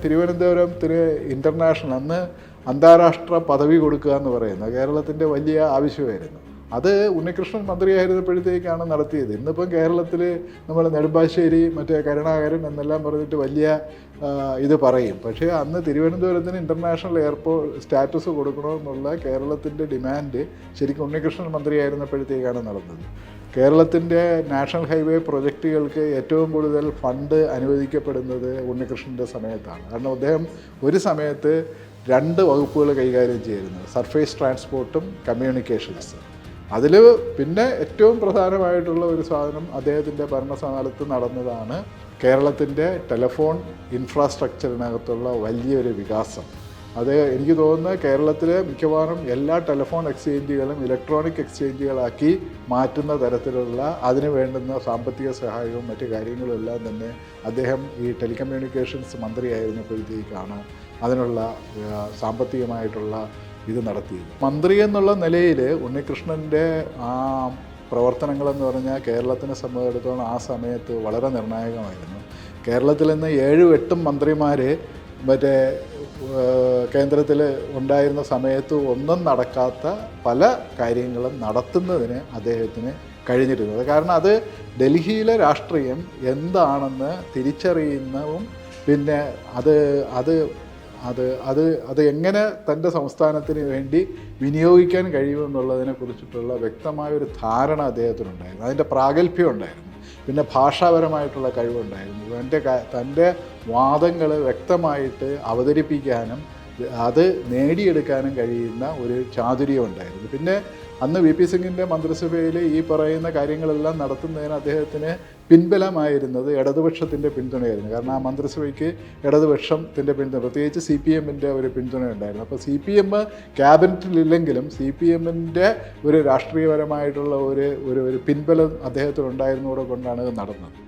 തിരുവനന്തപുരത്തിന് international അന്ന് അന്താരാഷ്ട്ര പദവി കൊടുക്കുക എന്ന് പറയുന്നത് കേരളത്തിൻ്റെ വലിയ ആവശ്യമായിരുന്നു. അത് ഉണ്ണികൃഷ്ണൻ മന്ത്രിയായിരുന്നപ്പോഴത്തേക്കാണ് നടത്തിയത്. ഇന്നിപ്പം കേരളത്തിൽ നമ്മൾ നെടുമ്പാശ്ശേരി മറ്റേ കരുണാകരൻ എന്നെല്ലാം പറഞ്ഞിട്ട് വലിയ ഇത് പറയും. പക്ഷേ അന്ന് തിരുവനന്തപുരത്തിന് ഇൻ്റർനാഷണൽ എയർപോർട്ട് സ്റ്റാറ്റസ് കൊടുക്കണമെന്നുള്ള കേരളത്തിൻ്റെ ഡിമാൻഡ് ശരിക്കും ഉണ്ണികൃഷ്ണൻ മന്ത്രിയായിരുന്നപ്പോഴത്തേക്കാണ് നടന്നത്. കേരളത്തിൻ്റെ നാഷണൽ ഹൈവേ പ്രൊജക്റ്റുകൾക്ക് ഏറ്റവും കൂടുതൽ ഫണ്ട് അനുവദിക്കപ്പെടുന്നത് ഉണ്ണികൃഷ്ണൻ്റെ സമയത്താണ്. കാരണം അദ്ദേഹം ഒരു സമയത്ത് 2 വകുപ്പുകൾ കൈകാര്യം ചെയ്യുന്നത്, സർഫേസ് ട്രാൻസ്പോർട്ടും കമ്മ്യൂണിക്കേഷൻസ്. അതിൽ പിന്നെ ഏറ്റവും പ്രധാനമായിട്ടുള്ള ഒരു സാധനം അദ്ദേഹത്തിൻ്റെ ഭരണകാലത്ത് നടന്നതാണ് കേരളത്തിൻ്റെ ടെലിഫോൺ ഇൻഫ്രാസ്ട്രക്ചറിനകത്തുള്ള വലിയൊരു വികാസം. അത് എനിക്ക് തോന്നുന്നത് കേരളത്തിലെ മിക്കവാറും എല്ലാ ടെലിഫോൺ എക്സ്ചേഞ്ചുകളും ഇലക്ട്രോണിക് എക്സ്ചേഞ്ചുകളാക്കി മാറ്റുന്ന തരത്തിലുള്ള അതിന് വേണ്ടുന്ന സാമ്പത്തിക സഹായവും മറ്റു കാര്യങ്ങളും എല്ലാം തന്നെ അദ്ദേഹം ഈ ടെലികമ്മ്യൂണിക്കേഷൻസ് മന്ത്രിയായിരുന്നപ്പോഴത്തേക്കാണ് അതിനുള്ള സാമ്പത്തികമായിട്ടുള്ള ഇത് നടത്തിയത്. മന്ത്രി എന്നുള്ള നിലയിൽ ഉണ്ണികൃഷ്ണൻ്റെ ആ പ്രവർത്തനങ്ങളെന്ന് പറഞ്ഞാൽ കേരളത്തിനെ സംബന്ധിച്ചിടത്തോളം ആ സമയത്ത് വളരെ നിർണായകമായിരുന്നു. കേരളത്തിൽ നിന്ന് 7-8 മന്ത്രിമാർ മറ്റേ കേന്ദ്രത്തിൽ ഉണ്ടായിരുന്ന സമയത്ത് ഒന്നും നടക്കാത്ത പല കാര്യങ്ങളും നടത്തുന്നതിന് അദ്ദേഹത്തിന് കഴിഞ്ഞിരുന്നത്. കാരണം അത് ഡൽഹിയിലെ രാഷ്ട്രീയം എന്താണെന്ന് തിരിച്ചറിയുന്നതും പിന്നെ അത് എങ്ങനെ തൻ്റെ സംസ്ഥാനത്തിന് വേണ്ടി വിനിയോഗിക്കാൻ കഴിയുമെന്നുള്ളതിനെക്കുറിച്ചിട്ടുള്ള വ്യക്തമായൊരു ധാരണ അദ്ദേഹത്തിനുണ്ടായിരുന്നു. അതിൻ്റെ പ്രാഗൽഭ്യം ഉണ്ടായിരുന്നു. പിന്നെ ഭാഷാപരമായിട്ടുള്ള കഴിവുണ്ടായിരുന്നു. തൻ്റെ വാദങ്ങൾ വ്യക്തമായിട്ട് അവതരിപ്പിക്കാനും അത് നേടിയെടുക്കാനും കഴിയുന്ന ഒരു ചാതുര്യം ഉണ്ടായിരുന്നു. പിന്നെ അന്ന് വി പി സിംഗിൻ്റെ മന്ത്രിസഭയിൽ ഈ പറയുന്ന കാര്യങ്ങളെല്ലാം നടത്തുന്നതിന് അദ്ദേഹത്തിന് പിൻബലമായിരുന്നത് ഇടതുപക്ഷത്തിൻ്റെ പിന്തുണയായിരുന്നു. കാരണം ആ മന്ത്രിസഭയ്ക്ക് ഇടതുപക്ഷത്തിൻ്റെ പിന്തുണ, പ്രത്യേകിച്ച് CPM-ൻ്റെ ഒരു പിന്തുണ ഉണ്ടായിരുന്നു. അപ്പോൾ CPM ക്യാബിനറ്റിലില്ലെങ്കിലും CPM-ൻ്റെ ഒരു രാഷ്ട്രീയപരമായിട്ടുള്ള ഒരു പിൻബലം അദ്ദേഹത്തിനുണ്ടായിരുന്നതോടെ കൊണ്ടാണ് ഇത് നടന്നത്.